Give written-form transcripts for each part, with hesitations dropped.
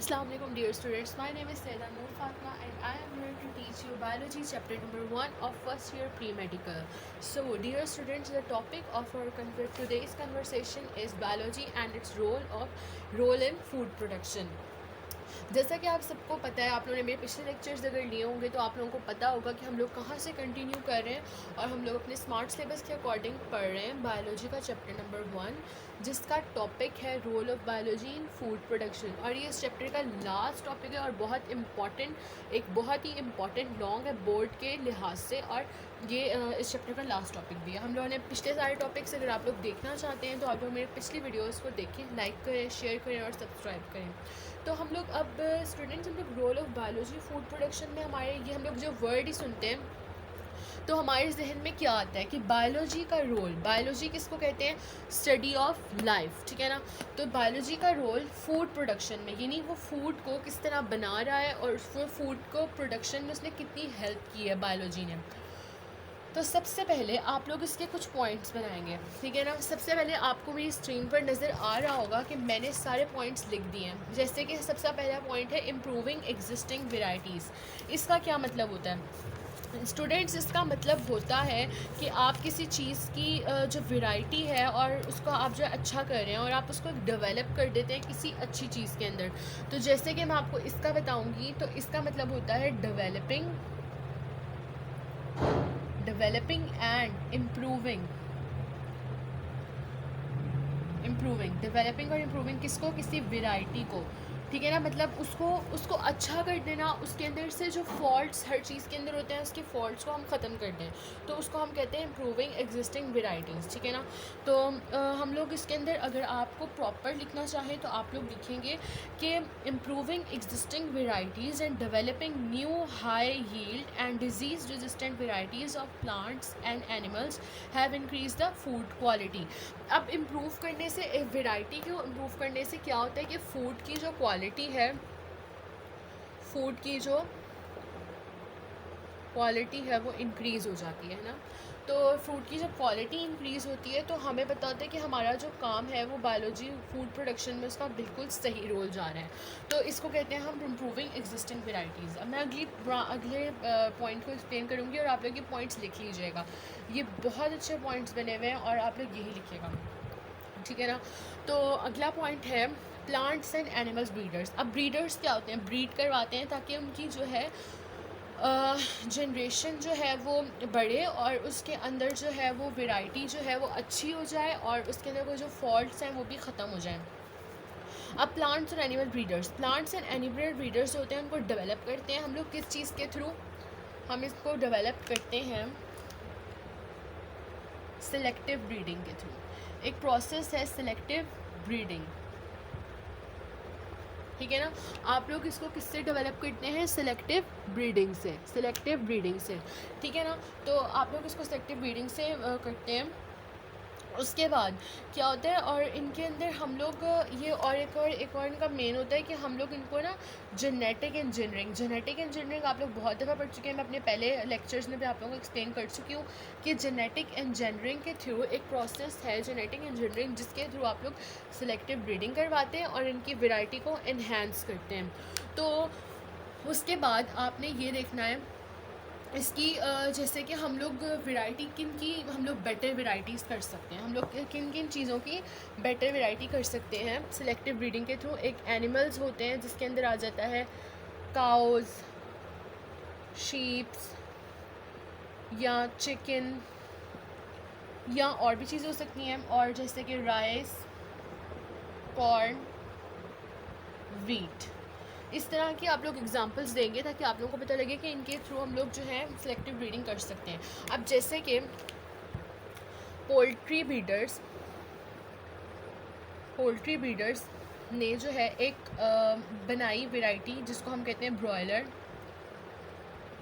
Assalamu alaikum dear students, my name is Saida Noor Fatma and I am here to teach you biology chapter number 1 of first year pre-medical. So dear students, the topic of our today's conversation is biology and its role in food production. जैसा कि आप सबको पता है, आप लोगों ने मेरे पिछले लेक्चर्स अगर लिए होंगे तो आप लोगों को पता होगा कि हम लोग कहाँ से कंटिन्यू कर रहे हैं और हम लोग अपने स्मार्ट सिलेबस के अकॉर्डिंग पढ़ रहे हैं बायोलॉजी का चैप्टर नंबर 1, जिसका टॉपिक है role of biology in food production. और ये इस चैप्टर का लास्ट टॉपिक है और बहुत ही इम्पॉर्टेंट लॉन्ग है बोर्ड के लिहाज से, और ये इस चैप्टर का लास्ट टॉपिक भी है। हम लोगों ने पिछले सारे टॉपिक्स अगर आप लोग देखना चाहते हैं तो आप लोग मेरे पिछली वीडियोज़ को देखें, लाइक करें, शेयर करें और सब्सक्राइब करें। तो हम लोग अब स्टूडेंट्स हम लोग role of biology food production में हमारे ये हम लोग जो वर्ड ही सुनते हैं तो हमारे जहन में क्या आता है कि बायोलॉजी का रोल, बायोलॉजी किसको कहते हैं, स्टडी ऑफ लाइफ, ठीक है ना। तो बायोलॉजी का रोल फूड प्रोडक्शन में, यानी वो फूड को किस तरह बना रहा है और वो फूड को प्रोडक्शन में उसने कितनी हेल्प की है बायोलॉजी ने। तो सबसे पहले आप लोग इसके कुछ पॉइंट्स बनाएंगे, ठीक है ना। सबसे पहले आपको मेरी स्क्रीन पर नज़र आ रहा होगा कि मैंने सारे पॉइंट्स लिख दिए हैं। जैसे कि सबसे पहला पॉइंट है इम्प्रूविंग एग्जिस्टिंग वेराइटीज़। इसका क्या मतलब होता है स्टूडेंट्स? इसका मतलब होता है कि आप किसी चीज़ की जो वेराइटी है और उसको आप जो अच्छा कर रहे हैं और आप उसको डेवलप कर देते हैं किसी अच्छी चीज़ के अंदर। तो जैसे कि मैं आपको इसका बताऊंगी तो इसका मतलब होता है डेवलपिंग एंड इम्प्रूविंग डेवलपिंग और इम्प्रूविंग किसको, किसी वेराइटी को, ठीक है ना। मतलब उसको अच्छा कर देना, उसके अंदर से जो फॉल्ट्स हर चीज़ के अंदर होते हैं उसके फॉल्ट्स को हम ख़त्म कर दें, तो उसको हम कहते हैं इम्प्रूविंग एग्जिस्टिंग वेराइटीज़, ठीक है ना। तो हम लोग इसके अंदर अगर आपको प्रॉपर लिखना चाहें तो आप लोग लिखेंगे कि improving existing varieties and developing new high yield and disease resistant varieties of plants and animals have increase the food quality. अब इम्प्रूव करने से, वेराइटी को इम्प्रूव करने से क्या होता है कि फूड की जो क्वालिटी है, फूड की जो क्वालिटी है वो इंक्रीज़ हो जाती है ना। तो फूड की जब क्वालिटी इंक्रीज़ होती है तो हमें पता होता है कि हमारा जो काम है वो बायोलॉजी फूड प्रोडक्शन में उसका बिल्कुल सही रोल जा रहा है। तो इसको कहते हैं हम इम्प्रूविंग एग्जिस्टिंग वेराइटीज़। अब मैं अगले पॉइंट को एक्सप्लेन करूँगी और आप लोग ये पॉइंट्स लिख लीजिएगा। ये बहुत अच्छे पॉइंट्स बने हुए हैं और आप लोग यही लिखिएगा, ठीक है ना। तो अगला पॉइंट है प्लांट्स एंड एनिमल्स ब्रीडर्स। अब ब्रीडर्स क्या होते हैं, ब्रीड करवाते हैं ताकि उनकी जो है जनरेशन जो है वो बढ़े और उसके अंदर जो है वो वैरायटी जो है वो अच्छी हो जाए और उसके अंदर वो जो फॉल्ट्स हैं वो भी ख़त्म हो जाएं। अब प्लांट्स और एनिमल ब्रीडर्स जो होते हैं उनको डेवलप करते हैं हम लोग किस चीज़ के थ्रू, हम इसको डेवलप करते हैं सिलेक्टिव ब्रीडिंग के थ्रू। एक प्रोसेस है सिलेक्टिव ब्रीडिंग, ठीक है ना। आप लोग इसको किससे डेवलप करते हैं, सिलेक्टिव ब्रीडिंग से, ठीक है ना। तो आप लोग इसको सिलेक्टिव ब्रीडिंग से करते हैं। उसके बाद क्या होता है, और इनके अंदर हम लोग ये और एक और इनका मेन होता है कि हम लोग इनको ना जेनेटिक इंजीनियरिंग आप लोग बहुत दफ़ा पढ़ चुके हैं। मैं अपने पहले लेक्चर्स में भी आप लोगों को एक्सप्लेन कर चुकी हूँ कि जेनेटिक इंजीनियरिंग के थ्रू एक प्रोसेस है जेनेटिक इंजीनियरिंग, जिसके थ्रू आप लोग सिलेक्टिव ब्रीडिंग करवाते हैं और इनकी वैरायटी को इन्हेंस करते हैं। तो उसके बाद आपने ये देखना है इसकी जैसे कि हम लोग वैरायटी किन की हम लोग बेटर वैराइटीज़ कर सकते हैं, हम लोग किन किन चीज़ों की बेटर वैरायटी कर सकते हैं सिलेक्टिव ब्रीडिंग के थ्रू। एक एनिमल्स होते हैं जिसके अंदर आ जाता है काउज़, शीप्स या चिकन या और भी चीज़ हो सकती हैं, और जैसे कि राइस, कॉर्न, वीट, इस तरह की आप लोग एग्जांपल्स देंगे ताकि आप लोगों को पता लगे कि इनके थ्रू हम लोग जो है सिलेक्टिव ब्रीडिंग कर सकते हैं। अब जैसे कि पोल्ट्री ब्रीडर्स ने जो है एक बनाई वैरायटी जिसको हम कहते हैं ब्रॉयलर,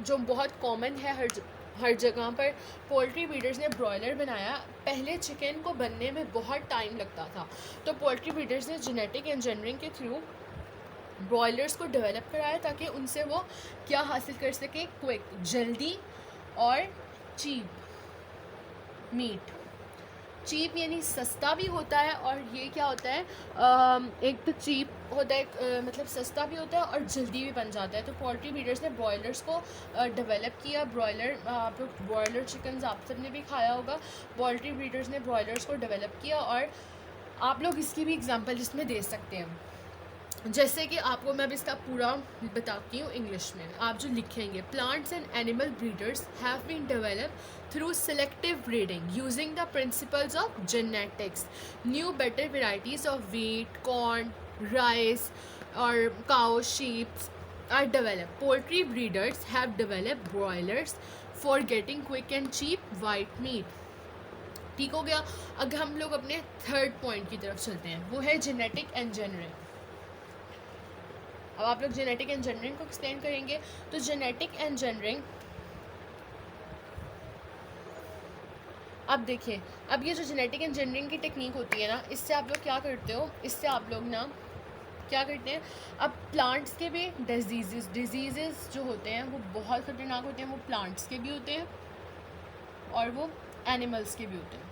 जो बहुत कॉमन है हर जगह पर। पोल्ट्री ब्रीडर्स ने ब्रॉयलर बनाया। पहले चिकन को बनने में बहुत टाइम लगता था, तो पोल्ट्री ब्रीडर्स ने जेनेटिक इंजीनियरिंग के थ्रू ब्रॉयलर्स को डेवलप कराया ताकि उनसे वो क्या हासिल कर सके, क्विक, जल्दी और चीप मीट, चीप यानी सस्ता भी होता है, और ये क्या होता है, एक तो चीप होता है, मतलब सस्ता भी होता है और जल्दी भी बन जाता है। तो पोल्ट्री ब्रीडर्स ने ब्रॉयलर्स को डेवलप किया। ब्रॉयलर, आप लोग ब्रॉयलर चिकन आप सब ने भी खाया होगा। पोल्ट्री ब्रीडर्स ने ब्रॉयलर्स को डेवलप किया, और आप लोग इसकी भी एग्जांपल इसमें दे सकते हैं। जैसे कि आपको मैं अब इसका पूरा बताती हूँ इंग्लिश में, आप जो लिखेंगे, plants and animal breeders have been developed through selective breeding using the principles of genetics. New better varieties of wheat, corn, rice or cow, sheep are developed. Poultry breeders have developed broilers for getting quick and cheap white meat. ठीक हो गया। अब हम लोग अपने third point की तरफ चलते हैं, वो है जेनेटिक इंजीनियरिंग। अब आप लोग जेनेटिक इंजीनियरिंग को एक्सप्लेन करेंगे। तो जेनेटिक इंजीनियरिंग, अब देखिए, अब ये जो जेनेटिक इंजीनियरिंग की टेक्निक होती है ना, इससे आप लोग क्या करते हो, इससे आप लोग ना क्या करते हैं, अब प्लांट्स के भी डिजीज़ जो होते हैं वो बहुत ख़तरनाक होते हैं, वो प्लांट्स के भी होते हैं और वो एनिमल्स के भी होते हैं।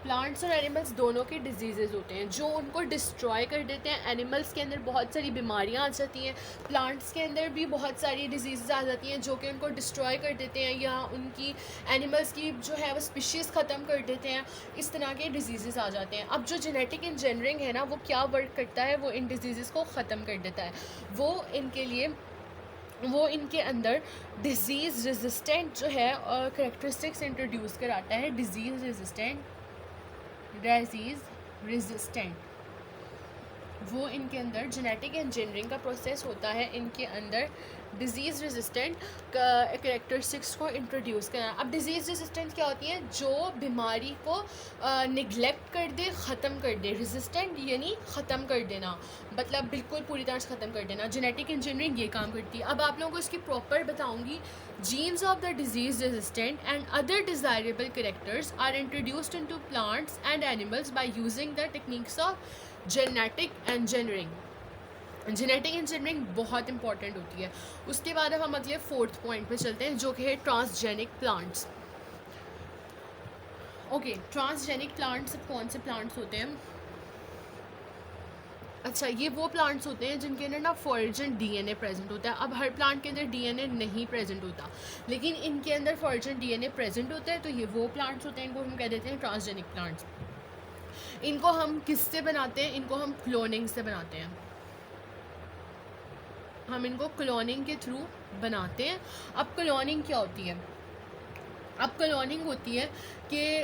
प्लांट्स और एनिमल्स दोनों के डिजीज़ होते हैं जो उनको डिस्ट्रॉय कर देते हैं। एनिमल्स के अंदर बहुत सारी बीमारियां आ जाती हैं, प्लांट्स के अंदर भी बहुत सारी डिजीज़ आ जाती हैं जो कि उनको डिस्ट्रॉय कर देते हैं, या उनकी एनिमल्स की जो है वो स्पीशीज़ ख़त्म कर देते हैं। इस तरह के डिजीज़ आ जाते हैं। अब जो जेनेटिक इंजीनियरिंग है ना, वो क्या वर्क करता है, वो इन डिजीज़ को ख़त्म कर देता है। वो इनके अंदर डिज़ीज़ रेजिस्टेंट जो है करैक्टरिस्टिक्स इंट्रोड्यूस कराता है। डिज़ीज़ रेजिस्टेंट, वो इनके अंदर जेनेटिक इंजीनियरिंग का प्रोसेस होता है, इनके अंदर डिज़ीज़ रेजिस्टेंट करैक्टरिस्टिक्स को इंट्रोड्यूस करना। अब डिज़ीज़ रेजिस्टेंट क्या होती है, जो बीमारी को निगलेक्ट कर दे, ख़त्म कर दे। रेजिस्टेंट यानी ख़त्म कर देना, मतलब बिल्कुल पूरी तरह से ख़त्म कर देना। जेनेटिक इंजीनियरिंग ये काम करती है। अब आप लोगों को इसकी प्रॉपर बताऊंगी। Genes of the disease resistant and other desirable characters are introduced into plants and animals by using the techniques of genetic engineering. Genetic engineering बहुत इंपॉर्टेंट होती है। उसके बाद अब हम अगले फोर्थ पॉइंट पे चलते हैं, जो कि है transgenic plants. Okay, transgenic plants कौन से प्लांट्स होते हैं? अच्छा, ये वो प्लांट्स होते हैं जिनके अंदर ना फॉरेजन डीएनए प्रेजेंट होता है। अब हर प्लांट के अंदर डीएनए नहीं प्रेजेंट होता, लेकिन इनके अंदर फॉरेजन डीएनए प्रेजेंट होता है, तो ये वो प्लांट्स होते हैं, इनको हम कह देते हैं ट्रांसजेनिक प्लांट्स। इनको हम किससे बनाते हैं? इनको हम क्लोनिंग से बनाते हैं। हम इनको क्लोनिंग के थ्रू बनाते हैं। अब क्लोनिंग क्या होती है? अब क्लोनिंग होती है कि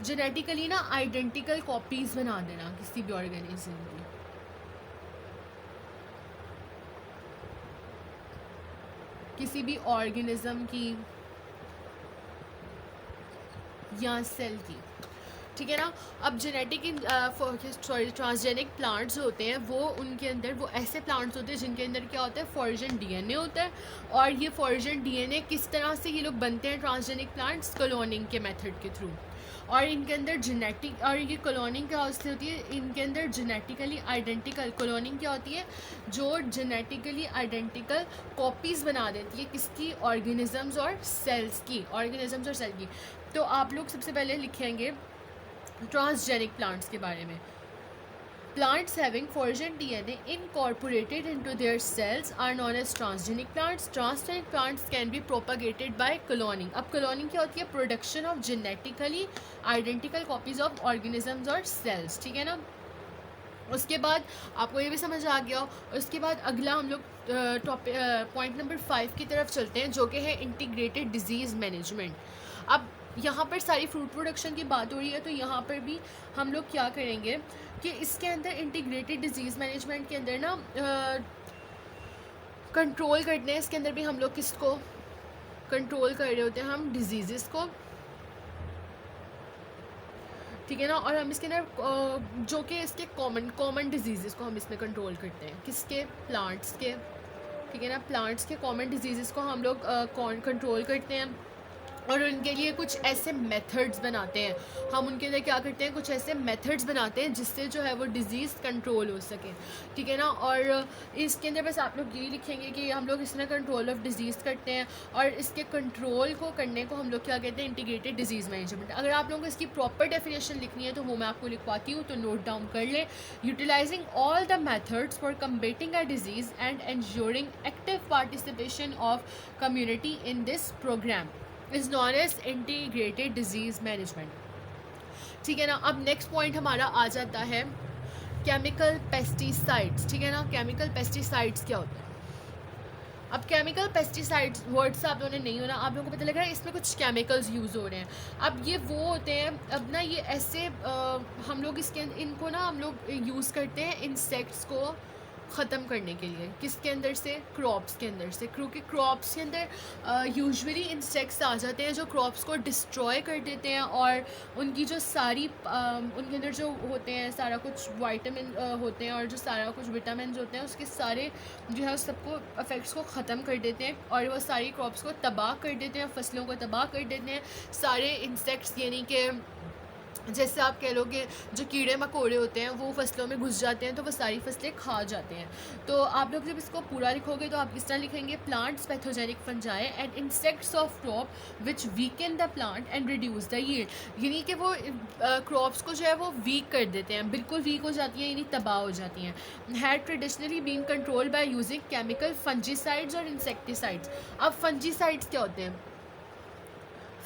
जेनेटिकली ना आइडेंटिकल कॉपीज़ बना देना किसी भी ऑर्गेनिज्म की। किसी भी ऑर्गेनिज्म की या सेल की, ठीक है ना। अब ट्रांसजेनिक प्लांट्स होते हैं, वो उनके अंदर वो ऐसे प्लांट्स होते हैं जिनके अंदर क्या होता है, फॉरेजन डीएनए होता है। और ये फॉरेजन डीएनए किस तरह से ये लोग बनते हैं ट्रांसजेनिक प्लांट्स? क्लोनिंग के मेथड के थ्रू। और इनके अंदर जेनेटिक, और ये क्लोनिंग क्या उससे होती है, इनके अंदर जेनेटिकली आइडेंटिकल क्लोनिंग क्या होती है, जो जेनेटिकली आइडेंटिकल कॉपीज़ बना देती है किसकी? ऑर्गेनिजम्स और सेल्स की, ऑर्गेनिजम्स और सेल की। तो आप लोग सबसे पहले लिखेंगे ट्रांसजेनिक प्लांट्स के बारे में। Plants having foreign DNA incorporated into their cells are known as transgenic plants. Transgenic plants can be propagated by cloning. अब cloning क्या होती है? Production of genetically identical copies of organisms or cells, ठीक है ना। उसके बाद आपको ये भी समझ आ गया। उसके बाद अगला हम लोग पॉइंट नंबर 5 की तरफ चलते हैं, जो कि है इंटीग्रेटेड डिजीज़ मैनेजमेंट। अब यहाँ पर सारी फ्रूट प्रोडक्शन की बात हो रही है, तो यहाँ पर भी हम लोग क्या करेंगे कि इसके अंदर इंटीग्रेटेड डिजीज़ मैनेजमेंट के अंदर ना कंट्रोल करते हैं। इसके अंदर भी हम लोग किसको कंट्रोल कर रहे होते हैं? हम डिजीज़ को, ठीक है ना। और हम इसके अंदर जो कि इसके कॉमन डिजीज़ को हम इसमें कंट्रोल करते हैं। किसके? प्लांट्स के, ठीक है ना। प्लांट्स के कॉमन डिजीज़ को हम लोग कंट्रोल करते हैं। और उनके लिए कुछ ऐसे मेथड्स बनाते हैं, हम उनके लिए क्या करते हैं, कुछ ऐसे मेथड्स बनाते हैं जिससे जो है वो डिज़ीज़ कंट्रोल हो सके, ठीक है ना। और इसके अंदर बस आप लोग यही लिखेंगे कि हम लोग इस तरह कंट्रोल ऑफ डिज़ीज़ करते हैं, और इसके कंट्रोल को करने को हम लोग क्या कहते हैं, इंटीग्रेटेड डिजीज़ मैनेजमेंट। अगर आप लोगों को इसकी प्रॉपर डेफिनेशन लिखनी है तो वो मैं आपको लिखवाती हूँ, तो नोट डाउन कर लें। Utilising all the methods for combating a disease and ensuring active participation of community in this program is known as integrated disease management, ठीक है ना। अब नेक्स्ट पॉइंट हमारा आ जाता है केमिकल पेस्टिसाइड्स, ठीक है ना। केमिकल पेस्टिसाइड्स क्या होते हैं? अब केमिकल पेस्टिसाइड्स वर्ड से आप लोगों ने नहीं होना, आप लोगों को पता लग रहा है इसमें कुछ केमिकल्स यूज़ हो रहे हैं। अब ये वो होते हैं, अब ना ये ऐसे हम लोग इनको ना हम लोग यूज़ करते हैं इंसेक्ट्स को ख़त्म करने के लिए। किसके अंदर से? क्रॉप्स के अंदर से, क्योंकि क्रॉप्स के अंदर यूजुअली इंसेक्ट्स आ जाते हैं जो क्रॉप्स को डिस्ट्रॉय कर देते हैं, और उनकी जो सारी उनके अंदर जो होते हैं सारा कुछ वाइटामिन होते हैं, और जो सारा कुछ विटामिन होते हैं उसके सारे जो है उस सबको इफ़ेक्ट्स को ख़त्म कर देते हैं, और वो सारी क्रॉप्स को तबाह कर देते हैं, फसलों को तबाह कर देते हैं सारे इंसेक्ट्स। यानी कि जैसे आप कह लो कि जो कीड़े मकोड़े होते हैं वो फसलों में घुस जाते हैं तो वो सारी फसलें खा जाते हैं। तो आप लोग जब इसको पूरा लिखोगे तो आप इस तरह लिखेंगे, plants pathogenic fungi and insects of crop which weaken the plant and reduce the yield. यानी कि वो क्रॉप्स को जो है वो वीक कर देते हैं, बिल्कुल वीक हो जाती हैं, यानी तबाह हो जाती हैं। Had traditionally been control by using chemical fungicides और इंसेक्टिसाइड्स। अब फंजीसाइड्स क्या होते हैं?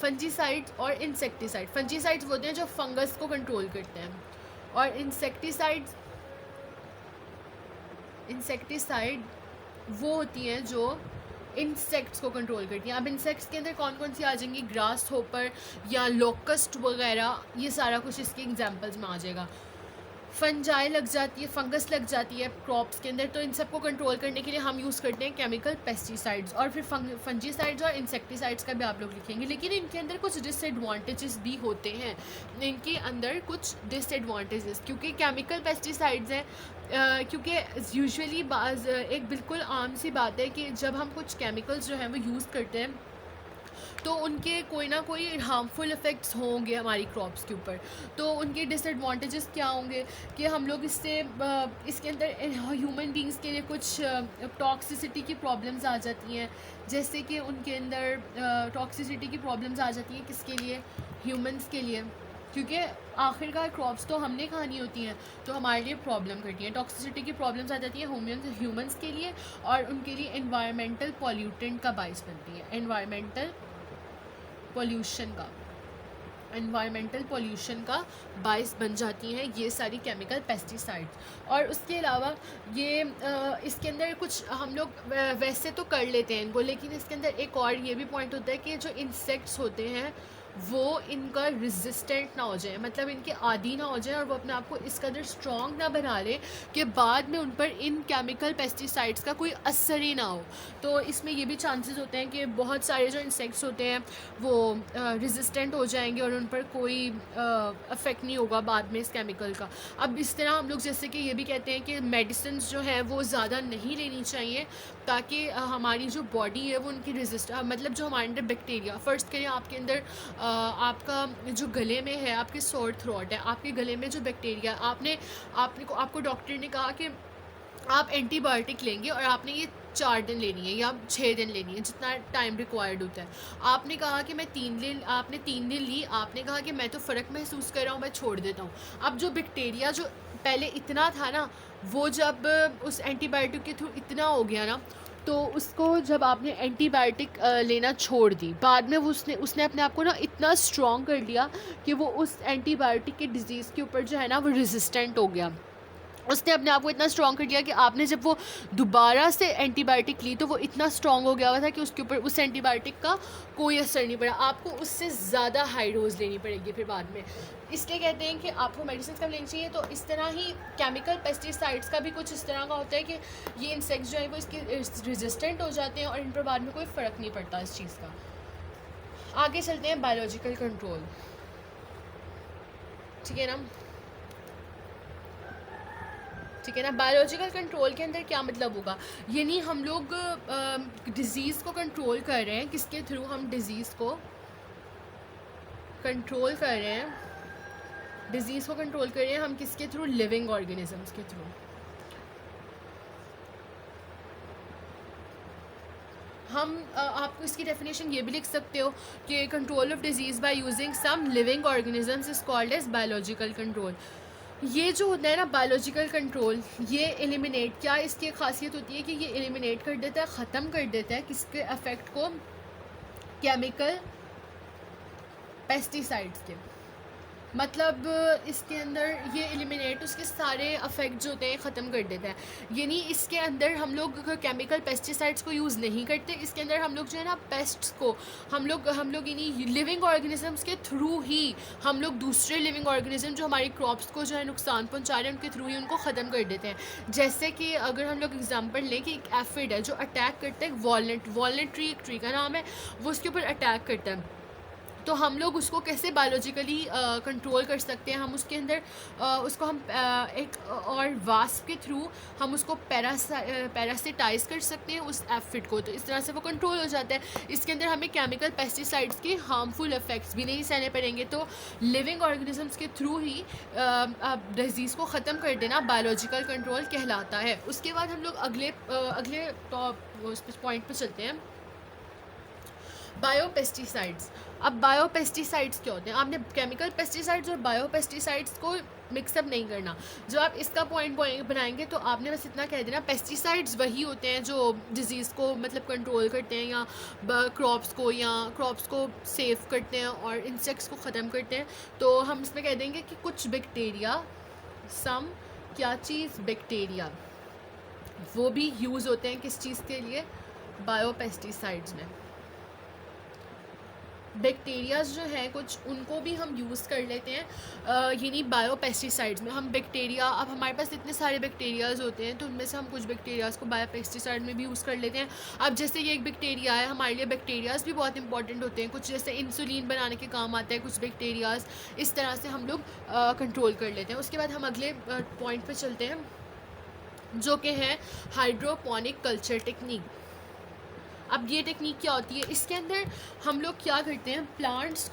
फंजीसाइड्स और इंसेक्टिसाइड। फंजीसाइड्स वो होते हैं जो फंगस को कंट्रोल करते हैं, और इंसेक्टिसाइड वो होती हैं जो इंसेक्ट्स को कंट्रोल करती हैं। अब इंसेक्ट्स के अंदर कौन कौन सी आ जाएंगी? ग्रास होपर या लोकस्ट वगैरह, ये सारा कुछ इसके एग्जांपल्स में आ जाएगा। फंजाई लग जाती है, फंगस लग जाती है क्रॉप्स के अंदर, तो इन सबको कंट्रोल करने के लिए हम यूज़ करते हैं केमिकल पेस्टिसाइड्स। और फिर फंजीसाइड्स और इंसेक्टिसाइड्स का भी आप लोग लिखेंगे, लेकिन इनके अंदर कुछ डिसएडवांटेजेस भी होते हैं। इनके अंदर कुछ डिसएडवांटेजेस, क्योंकि केमिकल पेस्टिसाइड्स हैं, क्योंकि यूजुअली एक बिल्कुल आम सी बात है कि जब हम कुछ केमिकल्स जो हैं वो यूज़ करते हैं तो उनके कोई ना कोई हार्मफुल इफ़ेक्ट्स होंगे हमारी क्रॉप्स के ऊपर। तो उनके डिसएडवांटेजेस क्या होंगे कि हम लोग इसके अंदर ह्यूमन बींग्स के लिए कुछ टॉक्सिसिटी की प्रॉब्लम्स आ जाती हैं। जैसे कि उनके अंदर टॉक्सिसिटी की प्रॉब्लम्स आ जाती हैं, किसके लिए? ह्यूमंस के लिए, क्योंकि आखिरकार क्रॉप्स तो हमने खानी होती हैं, तो हमारे लिए प्रॉब्लम करती हैं। टॉक्सिसिटी की प्रॉब्लम्स आ जाती हैं ह्यूमंस के लिए, और उनके लिए एनवायरमेंटल पॉल्यूटेंट का बाइस बनती है। एनवायरमेंटल पोल्यूशन का बाइस बन जाती हैं ये सारी केमिकल पेस्टिसाइड्स। और उसके अलावा ये इसके अंदर कुछ हम लोग वैसे तो कर लेते हैं इनको, लेकिन इसके अंदर एक और ये भी पॉइंट होता है कि जो इंसेक्ट्स होते हैं वो इनका रेजिस्टेंट ना हो जाए, मतलब इनके आदी ना हो जाए, और वो अपने आप को इस कदर स्ट्रॉन्ग ना बना ले कि बाद में उन पर इन केमिकल पेस्टिसाइड्स का कोई असर ही ना हो। तो इसमें ये भी चांसेस होते हैं कि बहुत सारे जो इंसेक्ट्स होते हैं वो रेजिस्टेंट हो जाएंगे और उन पर कोई अफेक्ट नहीं होगा बाद में इस केमिकल का। अब इस तरह हम लोग जैसे कि ये भी कहते हैं कि मेडिसिन जो है वो ज़्यादा नहीं लेनी चाहिए, ताकि हमारी जो बॉडी है वो उनकी मतलब जो हमारे अंदर बैक्टीरिया, फ़र्स्ट करें आपके अंदर आपका जो गले में है, आपके सोर थ्रोट है, आपके गले में जो बैक्टीरिया, आपको डॉक्टर ने कहा कि आप एंटीबायोटिक लेंगे और आपने ये 4 दिन लेनी है या 6 दिन लेनी है, जितना टाइम रिक्वायर्ड होता है। आपने कहा कि आपने 3 दिन ली, आपने कहा कि मैं तो फ़र्क महसूस कर रहा हूँ, मैं छोड़ देता हूँ। अब जो बैक्टीरिया जो पहले इतना था ना, वो जब उस एंटीबायोटिक के थ्रू इतना हो गया ना, तो उसको जब आपने एंटीबायोटिक लेना छोड़ दी, बाद में उसने अपने आप को ना इतना स्ट्रॉन्ग कर लिया कि वो उस एंटीबायोटिक के डिज़ीज़ के ऊपर जो है ना वो रेजिस्टेंट हो गया। उसने अपने आप को इतना स्ट्रॉन्ग कर दिया कि आपने जब वो दोबारा से एंटीबायोटिक ली तो वो इतना स्ट्रॉन्ग हो गया हुआ था कि उसके ऊपर उस एंटीबायोटिक का कोई असर नहीं पड़ा। आपको उससे ज़्यादा हाई डोज लेनी पड़ेगी फिर बाद में। इसलिए कहते हैं कि आपको मेडिसिन कब लेनी चाहिए। तो इस तरह ही केमिकल पेस्टिसाइड्स का भी कुछ इस तरह का होता है कि ये इंसेक्ट्स जो है वो इसके रेजिस्टेंट हो जाते हैं और इन पर बाद में कोई फ़र्क नहीं पड़ता इस चीज़ का। आगे चलते हैं बायोलॉजिकल कंट्रोल, ठीक है ना। ठीक है ना। बायोलॉजिकल कंट्रोल के अंदर क्या मतलब होगा, यानी हम लोग डिज़ीज़ को कंट्रोल कर रहे हैं। किसके थ्रू? हम डिज़ीज़ को कंट्रोल कर रहे हैं, डिजीज़ को कंट्रोल कर रहे हैं हम किसके थ्रू? लिविंग ऑर्गेनिजम्स के थ्रू। हम आपको इसकी डेफिनेशन ये भी लिख सकते हो कि control of disease by using some living organisms is called as biological control. ये जो होता है ना बायोलॉजिकल कंट्रोल, ये एलिमिनेट, क्या इसकी खासियत होती है कि ये एलिमिनेट कर देता है, ख़त्म कर देता है किसके इफेक्ट को? केमिकल पेस्टिसाइड्स के। मतलब इसके अंदर ये एलिमिनेट उसके सारे अफेक्ट जो होते हैं ख़त्म कर देता है। यानी इसके अंदर हम लोग केमिकल पेस्टिसाइड्स को यूज़ नहीं करते, इसके अंदर हम लोग जो है ना पेस्ट्स को हम लोग यानी लिविंग ऑर्गेनिजम्स के थ्रू ही हम लोग दूसरे लिविंग ऑर्गेनिज्म जो हमारी क्रॉप्स को जो है नुकसान पहुंचा रहे हैं उनके थ्रू ही उनको ख़त्म कर देते हैं। जैसे कि अगर हम लोग एग्जांपल लें कि एक एफिड है जो अटैक करता है वॉलनट ट्री, एक ट्री का नाम है, वो उसके ऊपर अटैक करता है। तो हम लोग उसको कैसे बायोलॉजिकली कंट्रोल कर सकते हैं? हम उसके अंदर उसको हम एक और वास्प के थ्रू हम उसको पैरासिटाइज कर सकते हैं उस एफिड को, तो इस तरह से वो कंट्रोल हो जाता है। इसके अंदर हमें केमिकल पेस्टिसाइड्स के हार्मफुल इफेक्ट्स भी नहीं सहने पड़ेंगे। तो लिविंग ऑर्गेनिजम्स के थ्रू ही डिजीज़ को ख़त्म कर देना बायोलॉजिकल कंट्रोल कहलाता है। उसके बाद हम लोग अगले पॉइंट पर चलते हैं, बायोपेस्टिसाइड्स। अब बायोपेस्टिसाइड्स क्या होते हैं? आपने केमिकल पेस्टिसाइड्स और बायोपेस्टिसाइड्स को मिक्सअप नहीं करना। जब आप इसका पॉइंट बनाएंगे तो आपने बस इतना कह देना पेस्टिसाइड्स वही होते हैं जो डिजीज़ को मतलब कंट्रोल करते हैं या क्रॉप्स को सेव करते हैं और इंसेक्ट्स को ख़त्म करते हैं। तो हम इसमें कह देंगे कि कुछ बैक्टीरिया, सम क्या चीज़? बैक्टीरिया, वो भी यूज़ होते हैं किस चीज़ के लिए? बायोपेस्टिसाइड्स में। बैक्टीरियाज जो हैं कुछ, उनको भी हम यूज़ कर लेते हैं यानी बायोपेस्टिसाइड्स में। हम बैक्टीरिया, अब हमारे पास इतने सारे बैक्टीरियाज होते हैं तो उनमें से हम कुछ बैक्टीरियाज को बायोपेस्टिसाइड में भी यूज़ कर लेते हैं। अब जैसे ये एक बैक्टीरिया है, हमारे लिए बैक्टीरियाज भी बहुत इंपॉर्टेंट होते हैं, कुछ जैसे इंसुलिन बनाने के काम आता है कुछ बैक्टीरियाज, इस तरह से हम लोग कंट्रोल कर लेते हैं। उसके बाद हम अगले पॉइंट पर चलते हैं जो कि है हाइड्रोपोनिक कल्चर टेक्निक। अब ये टेक्निक क्या होती है? इसके अंदर हम लोग क्या करते हैं, प्लांट्स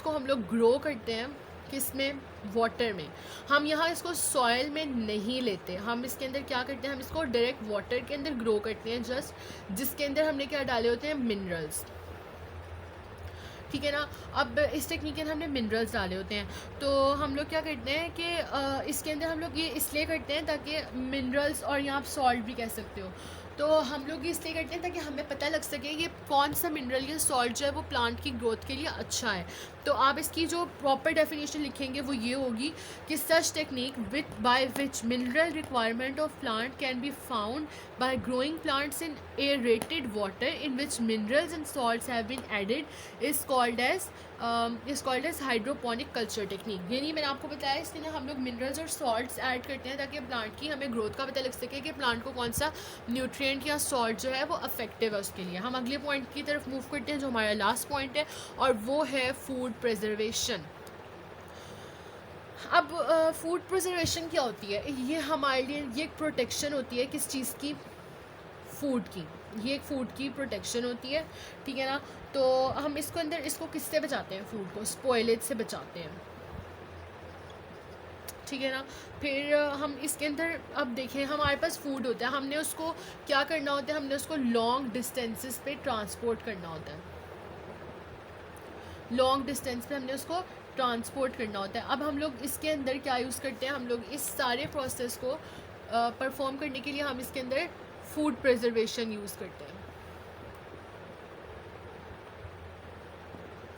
को हम लोग ग्रो करते हैं किस में? वाटर में। हम यहाँ इसको सॉइल में नहीं लेते, हम इसके अंदर क्या करते हैं, हम इसको डायरेक्ट वाटर के अंदर ग्रो करते हैं, जस्ट जिसके अंदर हमने क्या डाले होते हैं? मिनरल्स। ठीक है ना। अब इस टेक्निक के अंदर हमने मिनरल्स डाले होते हैं, तो हम लोग क्या करते हैं कि इसके अंदर हम लोग ये इसलिए करते हैं ताकि मिनरल्स, और यहाँ आप सॉल्ट भी कह सकते हो, तो हम लोग ये इसलिए करते हैं ताकि हमें पता लग सके कि कौन सा मिनरल या सॉल्ट जो है वो प्लांट की ग्रोथ के लिए अच्छा है। तो आप इसकी जो प्रॉपर डेफिनेशन लिखेंगे वो ये होगी कि such technique by which mineral requirement of plant can be found by growing plants in aerated water in which minerals and salts have been added is called as hydroponic culture technique. यानी मैंने आपको बताया इसके अंदर हम लोग minerals और salts add करते हैं ताकि प्लांट की हमें ग्रोथ का पता लग सके कि प्लांट को कौन सा न्यूट्रिएंट या सॉल्ट जो है वो अफेक्टिव है उसके लिए। हम अगले पॉइंट की तरफ मूव करते हैं जो हमारा लास्ट पॉइंट है, और वो है फूड प्रिजर्वेशन। अब फूड प्रिजर्वेशन क्या होती है? ये हमारे लिए ये एक प्रोटेक्शन होती है किस चीज़ की? फूड की। ये एक फूड की प्रोटेक्शन होती है, ठीक है ना। तो हम इसको किससे बचाते हैं? फूड को स्पॉइलेज से बचाते हैं, ठीक है ना। फिर हम इसके अंदर अब देखें हमारे पास फूड होता है, हमने उसको क्या करना होता है? हमने उसको लॉन्ग डिस्टेंसेस पे ट्रांसपोर्ट करना होता है, लॉन्ग डिस्टेंस पे हमने उसको ट्रांसपोर्ट करना होता है। अब हम लोग इसके अंदर क्या यूज़ करते हैं? हम लोग इस सारे प्रोसेस को परफॉर्म करने के लिए हम इसके अंदर फूड प्रिजर्वेशन यूज़ करते हैं।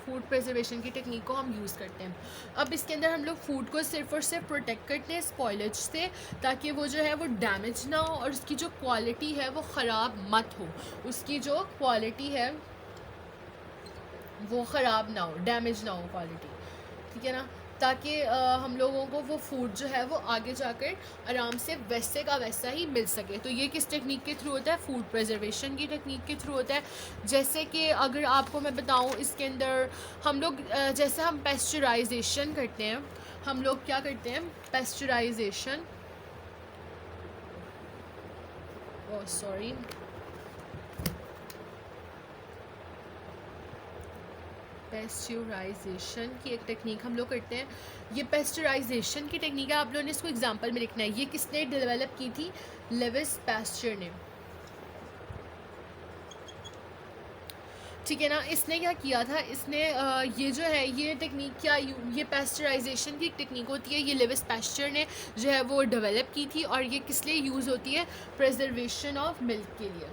फूड प्रिजर्वेशन की टेक्निक को हम यूज़ करते हैं। अब इसके अंदर हम लोग फूड को सिर्फ और सिर्फ प्रोटेक्ट करते हैं स्पॉइलेज से, ताकि वो जो है वो डैमेज ना हो और उसकी जो क्वालिटी है वो ख़राब मत हो, उसकी जो क्वालिटी है वो ख़राब ना हो, डैमेज ना हो क्वालिटी, ठीक है ना, ताकि हम लोगों को वो फूड जो है वो आगे जाकर आराम से वैसे का वैसा ही मिल सके। तो ये किस टेक्निक के थ्रू होता है? फूड प्रिजर्वेशन की टेक्निक के थ्रू होता है। जैसे कि अगर आपको मैं बताऊं, इसके अंदर हम लोग जैसे हम पेस्चराइजेशन करते हैं, हम लोग क्या करते हैं? पेस्चराइजेशन, सॉरी, पेस्चराइजेशन की एक टेक्निक हम लोग करते हैं। ये पेस्चराइजेशन की टेक्निक है, आप लोगों ने इसको एग्जांपल में लिखना है। ये किसने डेवलप की थी? लेविस पैस्चर ने, ठीक है ना। इसने क्या किया था, इसने ये जो है ये टेक्निक क्या, ये पेस्चराइजेशन की टेक्निक होती है, ये लेविस पैस्चर ने जो है वो डेवलप की थी। और ये किस लिए यूज़ होती है? प्रिजर्वेशन ऑफ मिल्क के लिए।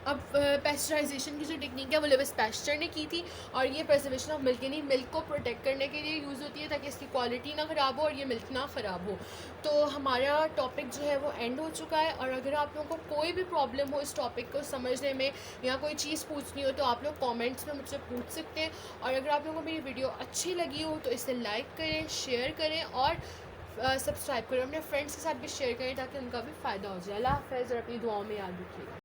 अब पेस्चराइजेशन की जो टेक्निक है वो लेविस पैस्चर ने की थी, और ये प्रिजर्वेशन ऑफ मिल्क यानी मिल्क को प्रोटेक्ट करने के लिए यूज़ होती है, ताकि इसकी क्वालिटी ना ख़राब हो और ये मिल्क ना ख़राब हो। तो हमारा टॉपिक जो है वो एंड हो चुका है। और अगर आप लोगों को कोई भी प्रॉब्लम हो इस टॉपिक को समझने में या कोई चीज़ पूछनी हो, तो आप लोग कॉमेंट्स में मुझसे पूछ सकते हैं। और अगर आप लोगों को मेरी वीडियो अच्छी लगी हो तो इसे लाइक करें, शेयर करें और सब्सक्राइब करें। अपने फ्रेंड्स के साथ भी शेयर करें ताकि उनका भी फ़ायदा हो जाए। अल्लाह हाफ़िज़ और अपनी दुआओं में याद रखिएगा।